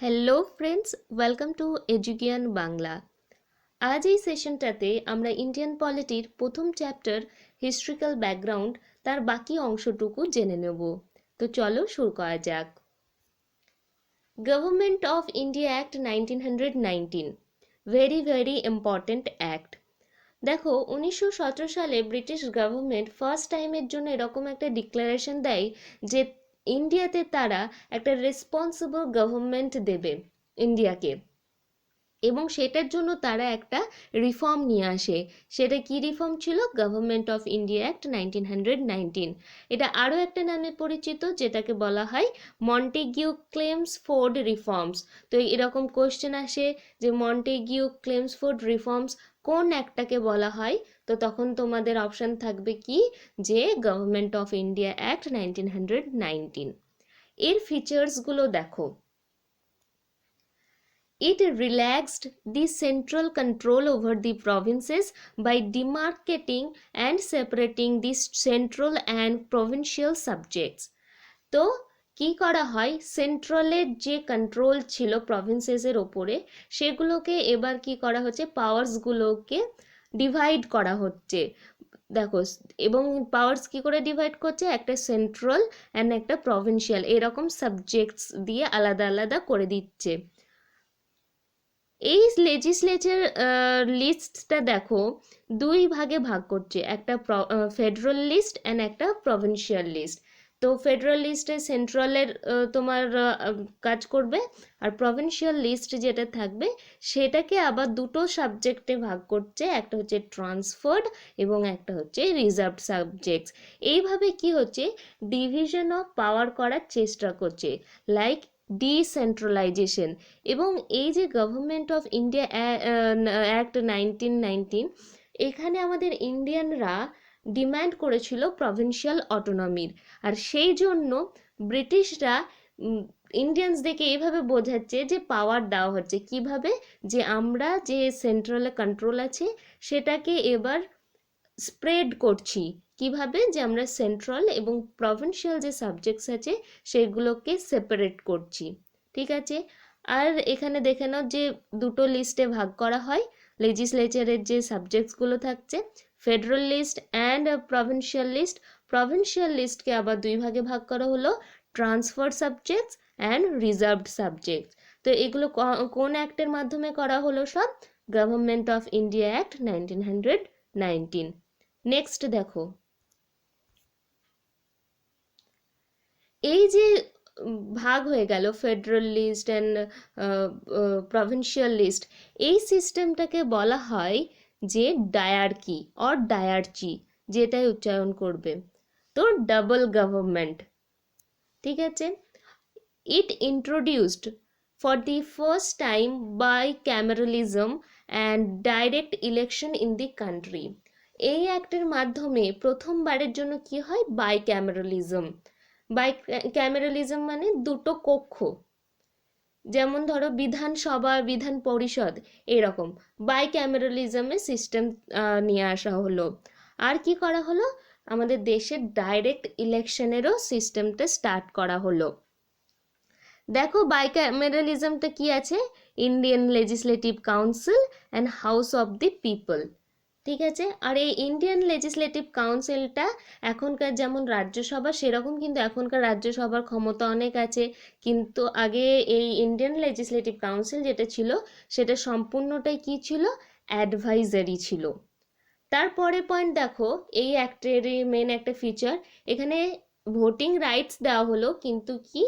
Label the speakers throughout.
Speaker 1: Hello friends, welcome to Educian Bangla. আজ এই সেশনটাতে আমরা ইন্ডিয়ান পলিটির প্রথম চ্যাপ্টার হিস্ট্রিক্যাল ব্যাকগ্রাউন্ড তার বাকি অংশটুকু জেনে নেব। তো চলো শুরু করা যাক। Government of India act 1919, very important act. দেখো 1917 সালে ব্রিটিশ গভর্নমেন্ট ফার্স্ট টাইমের জন্য এরকম একটা ডিক্লারেশন দেয় যে ইন্ডিয়াতে তারা একটা রেসপন্সিবল গভর্নমেন্ট দেবে ইন্ডিয়াকে, এবং সেটার জন্য তারা একটা রিফর্ম নিয়ে আসে। সেটা কি রিফর্ম ছিল? Government of India act 1919। এটা আরও একটা নামে পরিচিত, যেটাকে বলা হয় মন্টেগিউ ক্লেমসফোর্ড রিফর্মস। তো এরকম কোশ্চেন আসে যে মন্টেগিউ ক্লেমসফোর্ড রিফর্মস কোন একটাকে বলা হয়, তো তখন তোমাদের অপশন থাকবে কি, যে গভর্নমেন্ট অফ ইন্ডিয়া অ্যাক্ট 1919। এর ফিচার্সগুলো দেখো। It relaxed the central control over the provinces by demarcating and separating the central and provincial subjects. তো কি করা হয়, সেন্ট্রালের যে কন্ট্রোল ছিল প্রভিন্সেসের ওপরে, সেগুলোকে এবার কি করা হচ্ছে, পাওয়ার্সগুলোকে ডিভাইড করা হচ্ছে। দেখো, এবং পাওয়ার্স কি করে ডিভাইড করছে, একটা সেন্ট্রাল অ্যান্ড একটা প্রভিন্সিয়াল, এরকম সাবজেক্টস দিয়ে আলাদা আলাদা করে দিচ্ছে। এই লেজিসলেচার লিস্টটা দেখো দুই ভাগে ভাগ করছে, একটা ফেডারেল লিস্ট অ্যান্ড একটা প্রভিন্সিয়াল লিস্ট। তো ফেডারেল লিস্টে সেন্ট্রালের তোমার কাজ করবে, আর প্রভিন্সিয়াল লিস্ট যেটা থাকবে সেটাকে আবার দুটো সাবজেক্টে ভাগ করছে, একটা হচ্ছে ট্রান্সফার্ড এবং একটা হচ্ছে রিজার্ভড সাবজেক্টস। এইভাবে কি হচ্ছে, ডিভিশন অফ পাওয়ার করার চেষ্টা করছে, লাইক ডিসেন্ট্রালাইজেশন। এবং এই যে গভর্নমেন্ট অফ ইন্ডিয়া অ্যাক্ট 1919, এখানে আমাদের ইন্ডিয়ানরা ডিম্যান্ড করেছিল প্রভিন্সিয়াল অটোনমির, আর সেই জন্য ব্রিটিশরা ইন্ডিয়ানসদেরকে এইভাবে বোঝাচ্ছে যে পাওয়ার দেওয়া হচ্ছে কিভাবে, যে আমরা যে সেন্ট্রালে কন্ট্রোল আছে সেটাকে এবার স্প্রেড করছি, কিভাবে, যে আমরা সেন্ট্রাল এবং প্রভিন্সিয়াল যে সাবজেক্টস আছে সেগুলোকে সেপারেট করছি। ঠিক আছে, আর এখানে দেখে নাও যে দুটো লিস্টে ভাগ করা হয় লেজিসলেচারের যে সাবজেক্টসগুলো থাকছে, federal list and provincial list. Provincial লিস্টকে আবার দুই ভাগে ভাগ করা হলো, transfer subjects and reserved subjects. তো এগুলো কোন অ্যাক্টের মাধ্যমে করা হলো? সব government of India act 1919। Next দেখো, এই যে ভাগ হয়ে গেল federal list and provincial list, এই সিস্টেমটাকে বলা হয় যে ডায়ার্কি অর ডায়ার্চি, যেটাই উচ্চারণ করবে। তো ডাবল গভর্নমেন্ট, ঠিক আছে। It introduced for the first time bicameralism and direct election in the country. এই অ্যাক্টের মাধ্যমে প্রথমবারের জন্য কি হয়, বাইক্যামেরালিজম। বাইক্যামেরালিজম মানে দুটো কক্ষ, যেমন ধরো বিধানসভা, বিধান পরিষদ, এরকম বাইক্যামেরালিজমের সিস্টেম নিয়ে আসা হলো। আর কি করা হলো, আমাদের দেশের ডাইরেক্ট ইলেকশনেরও সিস্টেমটা স্টার্ট করা হলো। দেখো বাইক্যামেরালিজমটা কি আছে, Indian legislative council and house of the people. ঠিক আছে, আর এই ইন্ডিয়ান লেজিসলেটিভ কাউন্সিলটা এখনকার যেমন রাজ্যসভা সেরকম, কিন্তু এখনকার রাজ্যসভার ক্ষমতা অনেক আছে, কিন্তু আগে এই ইন্ডিয়ান লেজিসলেটিভ কাউন্সিল যেটা ছিল সেটা সম্পূর্ণটাই কি ছিল, অ্যাডভাইজারি ছিল। তারপরে পয়েন্ট দেখো, এই অ্যাক্টের মেন একটা ফিচার, এখানে ভোটিং রাইটস দেওয়া হলো, কিন্তু কি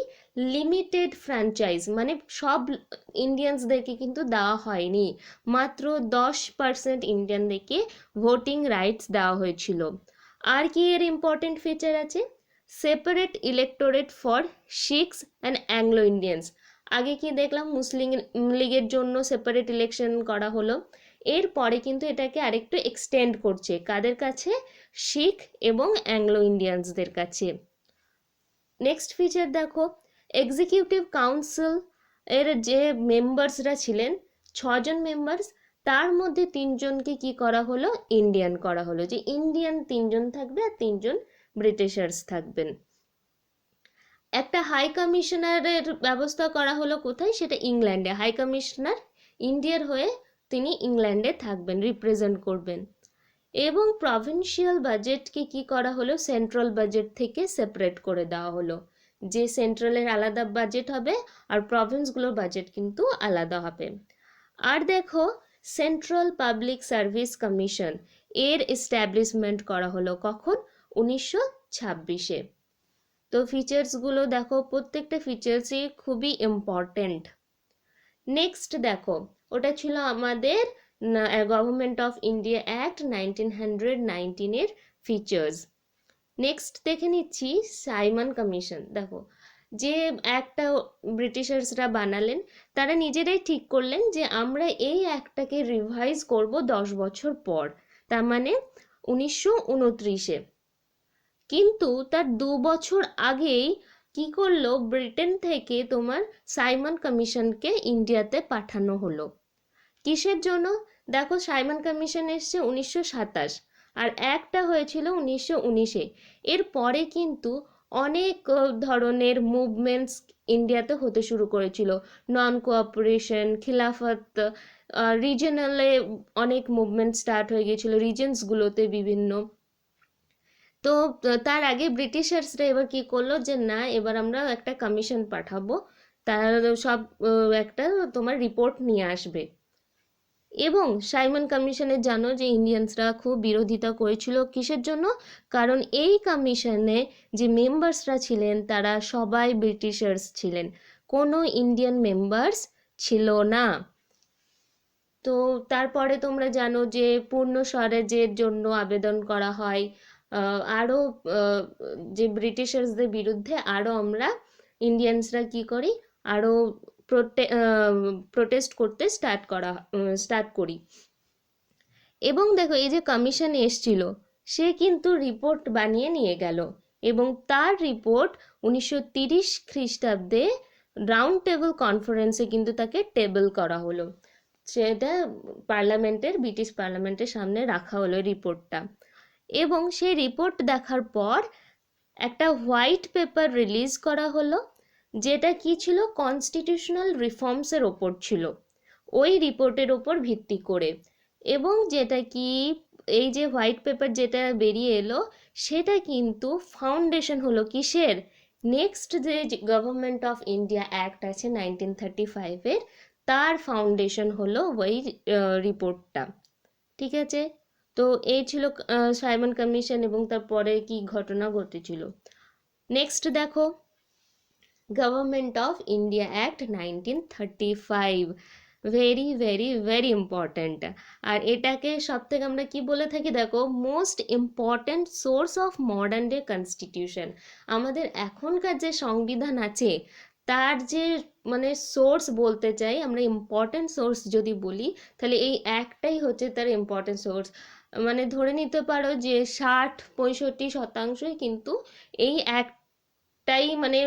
Speaker 1: লিমিটেড ফ্র্যাঞ্চাইজ, মানে সব ইন্ডিয়ানসদেরকে কিন্তু দেওয়া হয়নি, মাত্র 10% ইন্ডিয়ানদেরকে ভোটিং রাইটস দেওয়া হয়েছিল। আর কি এর ইম্পর্টেন্ট ফিচার আছে, separate electorate for Sikhs and Anglo Indians. আগে কি দেখলাম, মুসলিম লীগের জন্য সেপারেট ইলেকশন করা হলো, এরপরে কিন্তু এটাকে আরেকটু এক্সটেন্ড করছে, কাদের কাছে, শিখ এবং অ্যাংলো ইন্ডিয়ানসদের কাছে। নেক্সট ফিচার দেখো, এক্সিকিউটিভ কাউন্সিল এর যে মেম্বার্সরা ছিলেন, 6জন মেম্বার্স, তার মধ্যে 3জনকে কি করা হলো, ইন্ডিয়ান করা হলো, যে ইন্ডিয়ান 3জন থাকবে আর 3জন ব্রিটিশার্স থাকবেন। একটা হাই কমিশনারের ব্যবস্থা করা হলো কোথায়, সেটা ইংল্যান্ডে। হাই কমিশনার ইন্ডিয়ার হয়ে তিনি ইংল্যান্ডে থাকবেন, রিপ্রেজেন্ট করবেন। এবং প্রভিন্সিয়াল বাজেটকে কি করা হলো, সেন্ট্রাল বাজেট থেকে সেপারেট করে দেওয়া হলো, যে সেন্ট্রালের আলাদা বাজেট হবে আর প্রভিন্সগুলোর বাজেট কিন্তু আলাদা হবে। আর দেখো, সেন্ট্রাল পাবলিক সার্ভিস কমিশন এর এস্টাবলিশমেন্ট করা হলো কখন, 1926-এ। তো ফিচার্সগুলো দেখো, প্রত্যেকটা ফিচার্সই খুবই ইম্পর্টেন্ট। নেক্সট দেখো, ওটা ছিল আমাদের গভর্নমেন্ট অফ ইন্ডিয়া অ্যাক্ট 1919-এর ফিচার্স। নেক্সট দেখে নিচ্ছি সাইমন কমিশন। দেখো, যে অ্যাক্টটা ব্রিটিশার্সরা বানালেন, তারা নিজেরাই ঠিক করলেন যে আমরা এই অ্যাক্টটাকে রিভাইজ করব 10 বছর পর, তার মানে 1929-এ। কিন্তু তার 2 বছর আগেই কি করলো, ব্রিটেন থেকে তোমার সাইমন কমিশনকে ইন্ডিয়াতে পাঠানো হলো। কিসের জন্য? দেখো, সাইমন কমিশন এসছে 1927, আর একটা হয়েছিল 1919-এ। এর পরে কিন্তু অনেক ধরনের মুভমেন্টস ইন্ডিয়াতে হতে শুরু করেছিল, নন কোঅপারেশন, খিলাফত, রিজনালে অনেক মুভমেন্ট স্টার্ট হয়ে গিয়েছিল রিজনসগুলোতে বিভিন্ন। তো তার আগে ব্রিটিশার্সরা এবার কি করলো, যে না, এবার আমরা একটা কমিশন পাঠাবো, তার সব একটা তোমার রিপোর্ট নিয়ে আসবে। এবং সাইমন কমিশনের জানো যে ইন্ডিয়ানসরা খুব বিরোধিতা করেছিল, কিসের জন্য? কারণ এই কমিশনে যে মেম্বার্সরা ছিলেন তারা সবাই ব্রিটিশার্স ছিলেন, কোনো ইন্ডিয়ান মেম্বার্স ছিল না। তো তারপরে তোমরা জানো যে পূর্ণ স্বরাজ্যের জন্য আবেদন করা হয়, আরও যে ব্রিটিশার্সদের বিরুদ্ধে আরও আমরা ইন্ডিয়ানসরা কি করি, আরও প্রোটেস্ট করতে স্টার্ট করি। এবং দেখো, এই যে কমিশন এসছিল, সে কিন্তু রিপোর্ট বানিয়ে নিয়ে গেল, এবং তার রিপোর্ট 1930 খ্রিস্টাব্দে রাউন্ড টেবিল কনফারেন্সে কিন্তু তাকে টেবল করা হলো, সেটা পার্লামেন্টের, ব্রিটিশ পার্লামেন্টের সামনে রাখা হলো রিপোর্টটা। এবং সেই রিপোর্ট দেখার পর একটা হোয়াইট পেপার রিলিজ করা হলো, যেটা কি ছিল, কনস্টিটিউশনাল রিফর্মসের ওপর ছিল, ওই রিপোর্টের ওপর ভিত্তি করে। এবং যেটা কি, এই যে হোয়াইট পেপার যেটা বেরিয়ে এলো, সেটা কিন্তু ফাউন্ডেশন হলো কিসের, নেক্সট যে গভর্নমেন্ট অফ ইন্ডিয়া অ্যাক্ট আছে 1935-এর, তার ফাউন্ডেশন হলো ওই রিপোর্টটা। ঠিক আছে? তো এই ছিল সাইমন কমিশন এবং তারপরে কি ঘটনা ঘটেছিল। নেক্সট দেখো, government of India act 1935, very very very important. আর এটাকে সব থেকে আমরা কি বলে থাকি, দেখো, most important source of modern day constitution. আমাদের এখনকার যে সংবিধান আছে তার যে মানে সোর্স বলতে চাই আমরা, ইম্পর্ট্যান্ট সোর্স যদি বলি, তাহলে এই অ্যাক্টটাই হচ্ছে তার ইম্পর্ট্যান্ট সোর্স। মানে ধরে নিতে পারো যে 60-65% কিন্তু এই অ্যাক্টটাই মানে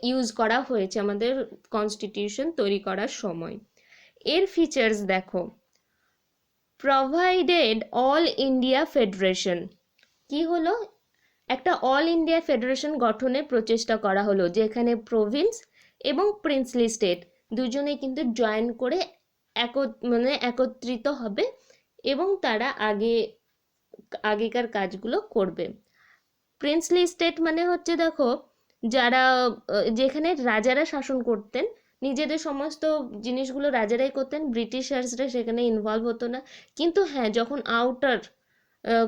Speaker 1: ইউজ করা হয়েছে আমাদের কনস্টিটিউশন তৈরি করার সময়। এর ফিচার্স দেখো, প্রোভাইডেড অল ইন্ডিয়া ফেডারেশন। কি হলো, একটা অল ইন্ডিয়া ফেডারেশন গঠনের প্রচেষ্টা করা হলো, যেখানে প্রভিন্স এবং প্রিন্সলি স্টেট দুজনে কিন্তু জয়েন করে একত্রিত হবে এবং তারা আগেকার কাজগুলো করবে। প্রিন্সলি স্টেট মানে হচ্ছে, দেখো, যারা যেখানে রাজারা শাসন করতেন, নিজেদের সমস্ত জিনিসগুলো রাজারাই করতেন, ব্রিটিশার্সরা সেখানে ইনভলভ হতো না। কিন্তু হ্যাঁ, যখন আউটার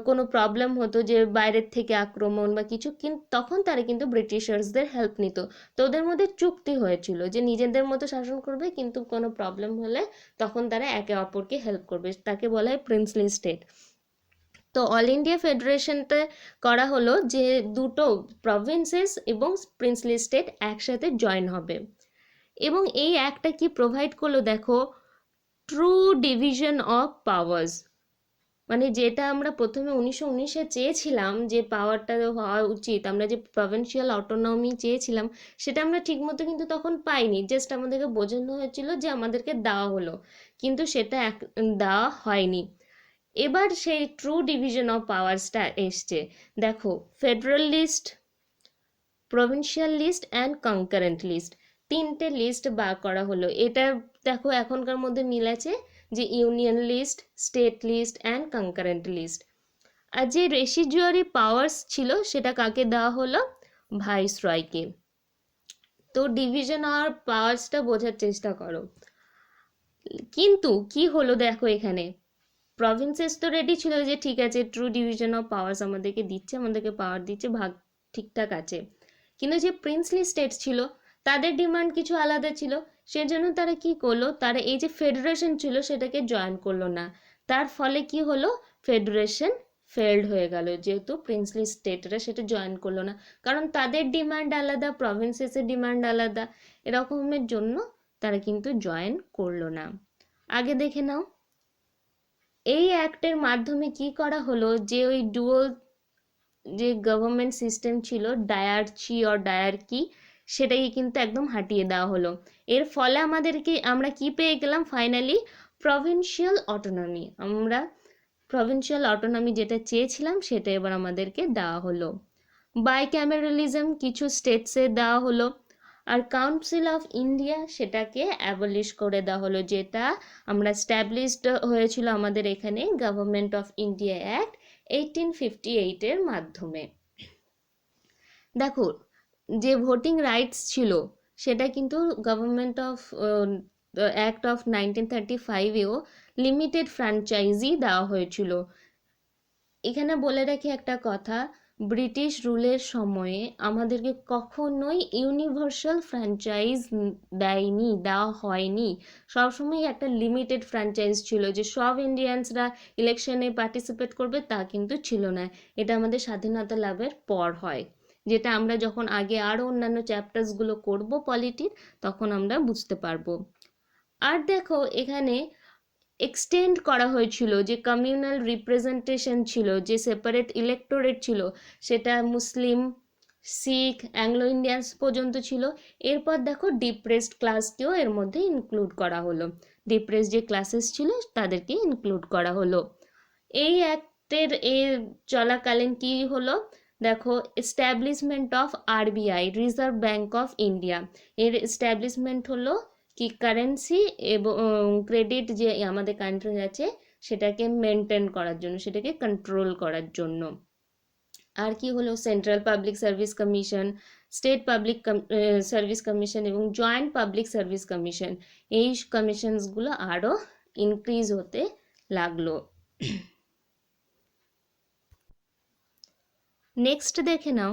Speaker 1: কোনো প্রবলেম হতো, যে বাইরের থেকে আক্রমণ বা কিছু, তখন তারা কিন্তু ব্রিটিশার্সদের হেল্প নিত। তো ওদের মধ্যে চুক্তি হয়েছিল যে নিজেদের মতো শাসন করবে, কিন্তু কোনো প্রবলেম হলে তখন তারা একে অপরকে হেল্প করবে, তাকে বলা হয় প্রিন্সলি স্টেট। তো অল ইন্ডিয়া ফেডারেশনটা করা হলো যে দুটো প্রভিন্সেস এবং প্রিন্সলি স্টেট একসাথে জয়েন হবে। এবং এই অ্যাক্টটা কি প্রোভাইড করলো, দেখো, ট্রু ডিভিশন অফ পাওয়ার্স। মানে যেটা আমরা প্রথমে 1919-এ চেয়েছিলাম যে পাওয়ারটা হওয়া উচিত, আমরা যে প্রভিন্সিয়াল অটোনমি চেয়েছিলাম, সেটা আমরা ঠিকমতো কিন্তু তখন পাইনি, জাস্ট আমাদেরকে বোঝানো হয়েছিল যে আমাদেরকে দেওয়া হলো, কিন্তু সেটা দেওয়া হয়নি। এবার সেই ট্রু ডিভিশন অফ পাওয়ার্সটা এসছে। দেখো, federalist provincial list and concurrent list, তিনটে লিস্ট বার করা হলো। এটা দেখো এখনকার মধ্যে মিল আছে যে union list, state list and concurrent list. আর যে রেসিডুয়ারি পাওয়ার্স ছিল সেটা কাকে দেওয়া হলো? ভাইসরয়কে। তো ডিভিশন আর পাওয়ার্সটা বোঝার চেষ্টা করো। কিন্তু কি হলো দেখো, এখানে প্রভিন্সেস তো রেডি ছিল যে ঠিক আছে ট্রু ডিভিশন অফ পাওয়ার্স আমাদেরকে দিচ্ছে, আমাদেরকে পাওয়ার দিচ্ছে, ভাগ ঠিকঠাক আছে। কিন্তু যে প্রিন্সলি স্টেট ছিল তাদের ডিমান্ড কিছু আলাদা ছিল, সেজন্য তারা কি করলো, তারা এই যে ফেডারেশন ছিল সেটাকে জয়েন করলো না। তার ফলে কি হলো, ফেডারেশন ফেল্ড হয়ে গেল, যেহেতু প্রিন্সলি স্টেটরা সেটা জয়েন করলো না, কারণ তাদের ডিমান্ড আলাদা, প্রভিন্সেসের ডিমান্ড আলাদা, এরকমের জন্য তারা কিন্তু জয়েন করলো না। আগে দেখে নাও, এই অ্যাক্টের মাধ্যমে কি করা হলো, যে ওই ডুয়াল যে গভর্নমেন্ট সিস্টেম ছিল ডায়ারচি অর ডায়ারকি, সেটাকে কিন্তু একদম হাটিয়ে দেওয়া হলো। এর ফলে আমাদেরকে আমরা কি পেয়ে গেলাম ফাইনালি, প্রভিন্সিয়াল অটোনমি। আমরা প্রভিন্সিয়াল অটোনমি যেটা চেয়েছিলাম সেটা এবার আমাদেরকে দেওয়া হলো। বাইক্যামেরালিজম কিছু স্টেটসে দেওয়া হলো। আর কাউন্সিল অফ ইন্ডিয়া সেটাকে অ্যাবলিশ করে দেওয়া হলো, যেটা আমরা স্ট্যাবলিশড হয়েছিল আমাদের এখানে গভর্নমেন্ট অফ ইন্ডিয়া অ্যাক্ট 1858 এর মাধ্যমে। দেখো যে ভোটিং রাইটস ছিল সেটা কিন্তু গভর্নমেন্ট অফ অ্যাক্ট অফ 1935-এও লিমিটেড ফ্র্যাঞ্চাইজি দেওয়া হয়েছিল। এখানে বলে রাখি একটা কথা, ব্রিটিশ রুলের সময়ে আমাদেরকে কখনোই ইউনিভার্সাল ফ্র্যাঞ্চাইজ দেয়নি, দেওয়া হয়নি। সবসময় একটা লিমিটেড ফ্র্যাঞ্চাইজ ছিল, যে সব ইন্ডিয়ানসরা ইলেকশনে পার্টিসিপেট করবে তা কিন্তু ছিল না। এটা আমাদের স্বাধীনতা লাভের পর হয়, যেটা আমরা যখন আগে আরও অন্যান্য চ্যাপ্টার্সগুলো করব পলিটির, তখন আমরা বুঝতে পারবো। আর দেখো এখানে এক্সটেন্ড করা হয়েছিল যে কমিউনাল রিপ্রেজেন্টেশন ছিল, যে সেপারেট ইলেক্টোরেট ছিল, সেটা মুসলিম, শিখ, অ্যাংলো ইন্ডিয়ানস পর্যন্ত ছিল। এরপর দেখো ডিপ্রেসড ক্লাসকেও এর মধ্যে ইনক্লুড করা হলো, ডিপ্রেসড যে ক্লাসেস ছিল তাদেরকে ইনক্লুড করা হলো। এই অ্যাক্টের এর চলাকালীন কি হলো দেখো, establishment of RBI, reserve bank of India, এর এস্টাবলিশমেন্ট হলো কি কারেন্সি এবং ক্রেডিট যে আমাদের কান্ট্রি আছে সেটাকে মেনটেন করার জন্য, সেটাকে কন্ট্রোল করার জন্য। আর কি হলো, central public service commission, state public service commission এবং জয়েন্ট পাবলিক সার্ভিস কমিশন, এই কমিশনসগুলো আরও ইনক্রিজ হতে লাগলো। নেক্সট দেখে নাও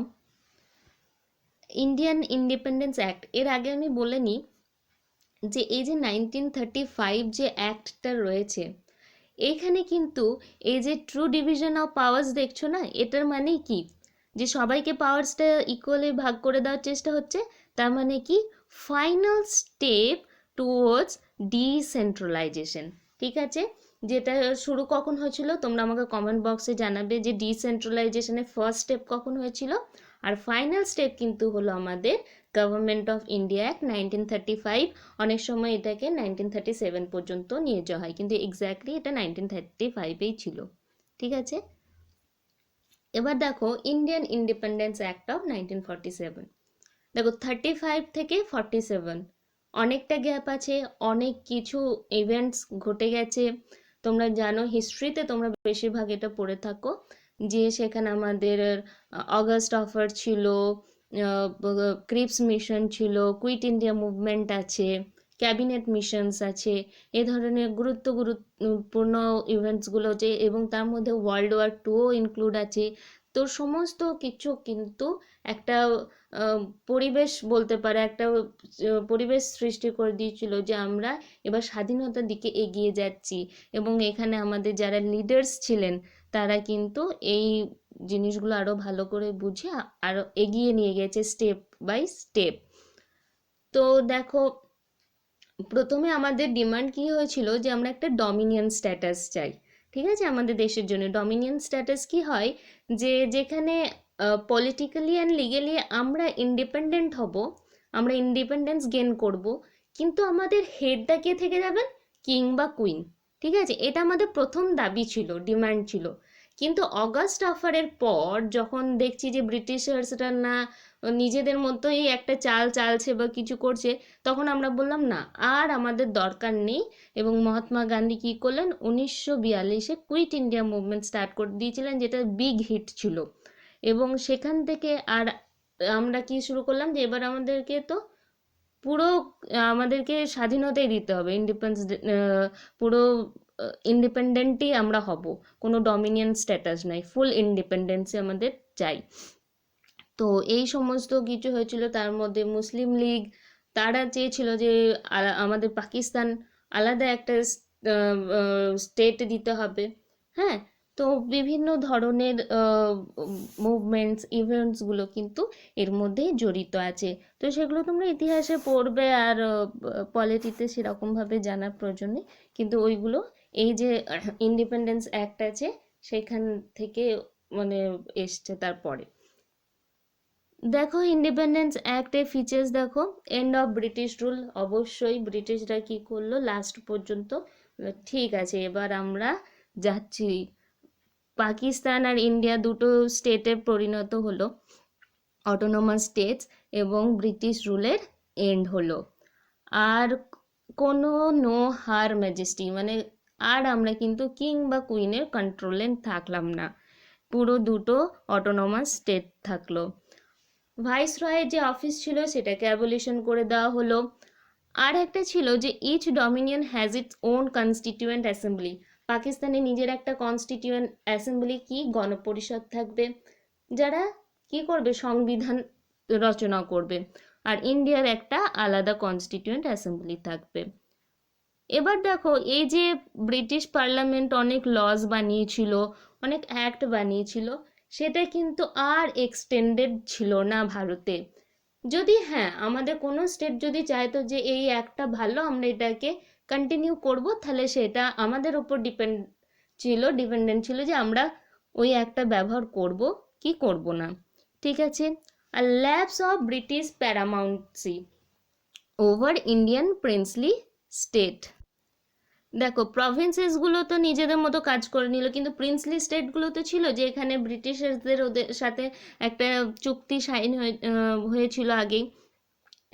Speaker 1: ইন্ডিয়ান ইন্ডিপেন্ডেন্স অ্যাক্ট। এর আগে আমি বলে নিই যে এই যে 1935 যে অ্যাক্টটা রয়েছে, এইখানে কিন্তু এই যে ট্রু ডিভিশন অফ পাওয়ার্স দেখছো না, এটার মানে কি, যে সবাইকে পাওয়ার্সটা ইকুয়ালি ভাগ করে দেওয়ার চেষ্টা হচ্ছে। তার মানে কি, ফাইনাল স্টেপ টুয়ার্ডস ডিসেন্ট্রালাইজেশন। ঠিক আছে, যেটা শুরু কখন হয়েছিল তোমরা আমাকে কমেন্ট বক্সে জানাবে, যে ডিসেন্ট্রালাইজেশনের ফার্স্ট স্টেপ কখন হয়েছিল। আর ফাইনাল স্টেপ কিন্তু হলো আমাদের গভর্নমেন্ট অফ ইন্ডিয়া অ্যাক্ট 1935। অনেক সময় এটাকে 1937 পর্যন্ত নিয়ে যাওয়া হয়, কিন্তু এক্স্যাক্টলি এটা 1935-এই ছিল। ঠিক আছে, এবার দেখো ইন্ডিয়ান ইন্ডিপেন্ডেন্স অ্যাক্ট অফ 1947। দেখো 35 থেকে 47 অনেকটা গ্যাপ আছে, অনেক কিছু ইভেন্টস ঘটে গেছে। তোমরা জানো হিস্ট্রিতে তোমরা বেশিরভাগ এটা পড়ে থাকো, যে সেখানে আমাদের অগাস্ট অফার ছিল, ক্রিপস মিশন ছিল, কুইট ইন্ডিয়া মুভমেন্ট আছে, ক্যাবিনেট মিশনস আছে, এ ধরনের গুরুত্বপূর্ণ ইভেন্টসগুলো যে, এবং তার মধ্যে ওয়ার্ল্ড ওয়ার 2ও ইনক্লুড আছে। তো সমস্ত কিছু কিন্তু একটা পরিবেশ বলতে পারে, একটা পরিবেশ সৃষ্টি করে দিয়েছিল যে আমরা এবার স্বাধীনতার দিকে এগিয়ে যাচ্ছি। এবং এখানে আমাদের যারা লিডার্স ছিলেন তারা কিন্তু এই জিনিসগুলো আরও ভালো করে বুঝে আরও এগিয়ে নিয়ে গেছে স্টেপ বাই স্টেপ। তো দেখো প্রথমে আমাদের ডিমান্ড কি হয়েছিল, যে আমরা একটা ডমিনিয়ন স্ট্যাটাস চাই। ঠিক আছে, আমাদের দেশের জন্য ডমিনিয়ন স্ট্যাটাস কি হয়, যে যেখানে পলিটিক্যালি অ্যান্ড লিগেলি আমরা ইন্ডিপেন্ডেন্ট হব, আমরা ইন্ডিপেন্ডেন্স গেন করব, কিন্তু আমাদের হেডটা কে থেকে যাবেন, কিং বা কুইন। ঠিক আছে, এটা আমাদের প্রথম দাবি ছিল, ডিমান্ড ছিল। কিন্তু অগাস্ট অফারের পর যখন দেখছি যে ব্রিটিশার্সরা না নিজেদের মতোই একটা চাল চালছে বা কিছু করছে, তখন আমরা বললাম না, আর আমাদের দরকার নেই। এবং মহাত্মা গান্ধী কী করলেন, 1942-এ কুইট ইন্ডিয়া মুভমেন্ট স্টার্ট করে দিয়েছিলেন, যেটা বিগ হিট ছিল। এবং সেখান থেকে আর আমরা কি শুরু করলাম যে এবার আমাদেরকে তো পুরো আমাদেরকে স্বাধীনতাই দিতে হবে, পুরো ইন্ডিপেন্ডেন্টই আমরা হব, কোনো ডমিনিয়ন স্ট্যাটাস নাই, ফুল ইন্ডিপেন্ডেন্সই আমাদের চাই। তো এই সমস্ত কিছু হয়েছিল। তার মধ্যে মুসলিম লীগ, তারা চেয়েছিল যে আমাদের পাকিস্তান আলাদা একটা স্টেট দিতে হবে। হ্যাঁ, তো বিভিন্ন ধরনের মুভমেন্টস, ইভেন্টসগুলো কিন্তু এর মধ্যেই জড়িত আছে। তো সেগুলো তোমরা ইতিহাসে পড়বে, আর পলিটিতে সেরকমভাবে জানার প্রয়োজন নেই, কিন্তু ওইগুলো এই যে ইন্ডিপেন্ডেন্স অ্যাক্ট আছে সেখান থেকে মানে এসছে। তারপরে দেখো ইন্ডিপেন্ডেন্স অ্যাক্টের ফিচার্স দেখো, এন্ড অফ ব্রিটিশ রুল, অবশ্যই ব্রিটিশরা কি করলো লাস্ট পর্যন্ত, ঠিক আছে এবার আমরা যাচ্ছি, পাকিস্তান আর ইন্ডিয়া দুটো স্টেটে পরিণত হলো অটোনোমাস স্টেটস, এবং ব্রিটিশ রুলের এন্ড হলো। আর কোনো নো হার ম্যাজেস্টি, মানে আর আমরা কিন্তু কিং বা কুইনের কন্ট্রোলে থাকলাম না, পুরো দুটো অটোনোমাস স্টেট থাকলো। ভাইসরয়ের যে অফিস ছিল সেটাকে অ্যাবলিশন করে দেওয়া হলো। আর একটা ছিল যে each dominion has its own constituent assembly, পাকিস্তানে নিজের একটা কনস্টিটিউয়েন্ট অ্যাসেম্বলি কি গণপরিষদ থাকবে, যারা কি করবে, সংবিধান রচনা করবে। আর ইন্ডিয়ার একটা আলাদা কনস্টিটিউয়েন্ট অ্যাসেম্বলি থাকবে। এবার দেখো এই যে ব্রিটিশ পার্লামেন্ট অনেক লজ বানিয়েছিল, অনেক অ্যাক্ট বানিয়েছিল, সেটা কিন্তু আর এক্সটেন্ডেড ছিল না ভারতে। যদি হ্যাঁ আমাদের কোনো স্টেট যদি চাইতো যে এই অ্যাক্টটা ভালো, আমরা এটাকে কন্টিনিউ করব, তাহলে সেটা আমাদের ওপর ডিপেন্ডেন্ট ছিল যে আমরা ওই অ্যাক্টটা ব্যবহার করব কি করব না। ঠিক আছে। আর lapse of British paramountcy over Indian princely state, দেখো প্রভিন্সেসগুলো তো নিজেদের মতো কাজ করে নিল, কিন্তু প্রিন্সলি স্টেটগুলো তো ছিল যে এখানে ব্রিটিশারদের ওদের সাথে একটা চুক্তি সাইন হয়েছিল আগেই।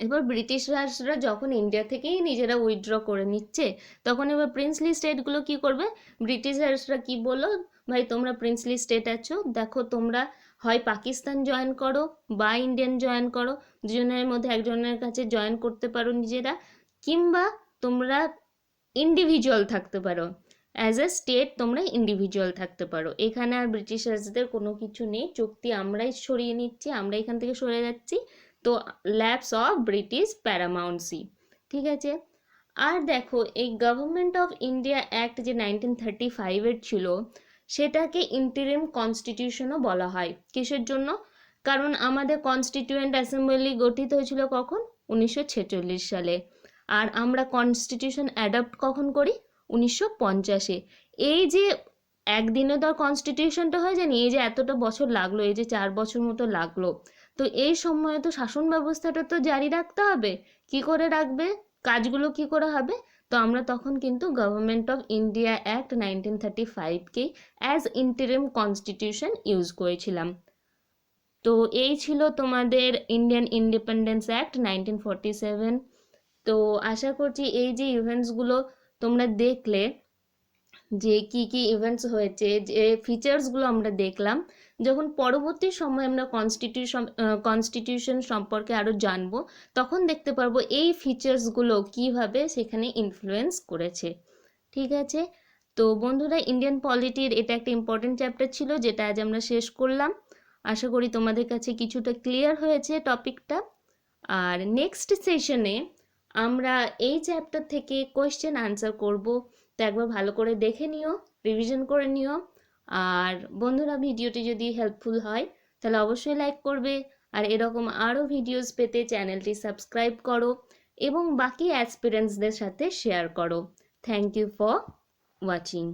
Speaker 1: এবার ব্রিটিশরা যখন ইন্ডিয়া থেকেই নিজেরা উইথড্র করে নিচ্ছে, তখন এবার প্রিন্সলি স্টেটগুলো কি করবে, ব্রিটিশার্সরা কি বললো, ভাই তোমরা প্রিন্সলি স্টেট আছো, দেখো তোমরা হয় পাকিস্তান জয়েন করো বা ইন্ডিয়ান জয়েন করো, দুজনের মধ্যে একজনের কাছে জয়েন করতে পারো নিজেরা, কিংবা তোমরা ইন্ডিভিজুয়াল থাকতে পারো, অ্যাজ এ স্টেট তোমরা ইন্ডিভিজুয়াল থাকতে পারো। এখানে আর ব্রিটিশার্সদের কোনো কিছু নেই, চুক্তি আমরাই সরিয়ে নিচ্ছি, আমরা এখান থেকে সরে যাচ্ছি। তো ল্যাপস অফ ব্রিটিশ প্যারামাউন্সি, ঠিক আছে। আর দেখো এই গভর্নমেন্ট অফ ইন্ডিয়া অ্যাক্ট যে 1935-এর ছিল, সেটাকে ইন্টারিম কনস্টিটিউশনও বলা হয়। কিসের জন্য? কারণ আমাদের কনস্টিটিউয়েন্ট অ্যাসেম্বলি গঠিত হয়েছিল কখন, 1946 সালে। আর আমরা কনস্টিটিউশন অ্যাডপ্ট কখন করি, 1950-এ। এই যে একদিনে তো আর কনস্টিটিউশনটা হয়ে যায়নি, এই যে এতটা বছর লাগলো, এই যে 4 বছর মতো লাগলো, তো এই সময়ে তো শাসন ব্যবস্থাটা তো জারি রাখতে হবে। কি করে রাখবে, কাজগুলো কি করে হবে? তো আমরা তখন কিন্তু গভর্নমেন্ট অফ ইন্ডিয়া অ্যাক্ট 1935-কেই অ্যাজ ইন্টারিম কনস্টিটিউশন ইউজ করেছিলাম। তো এই ছিল তোমাদের ইন্ডিয়ান ইন্ডিপেন্ডেন্স অ্যাক্ট 1947। তো আশা করছি এই যে ইভেন্টসগুলো তোমরা দেখলে, যে কি কি ইভেন্টস হয়েছে, যে ফিচার্সগুলো আমরা দেখলাম, যখন পরবর্তী সময় আমরা কনস্টিটিউশন সম্পর্কে আরও জানবো, তখন দেখতে পারবো এই ফিচার্সগুলো কিভাবে সেখানে ইনফ্লুয়েন্স করেছে। ঠিক আছে। তো বন্ধুরা, ইন্ডিয়ান পলিটির এটা একটা ইম্পর্টেন্ট চ্যাপ্টার ছিল, যেটা আজ আমরা শেষ করলাম। আশা করি তোমাদের কাছে কিছুটা ক্লিয়ার হয়েছে টপিকটা। আর নেক্সট সেশনে আমরা এই চ্যাপ্টার থেকে কোয়েশ্চেন আনসার করব, তো একবার ভালো করে দেখে নিও, রিভিশন করে নিও। আর বন্ধুরা, ভিডিওটি যদি হেল্পফুল হয় তাহলে অবশ্যই লাইক করবে, আর এরকম আরও ভিডিওস পেতে চ্যানেলটি সাবস্ক্রাইব করো এবং বাকি অ্যাসপিরেন্টসদের সাথে শেয়ার করো। Thank you for watching.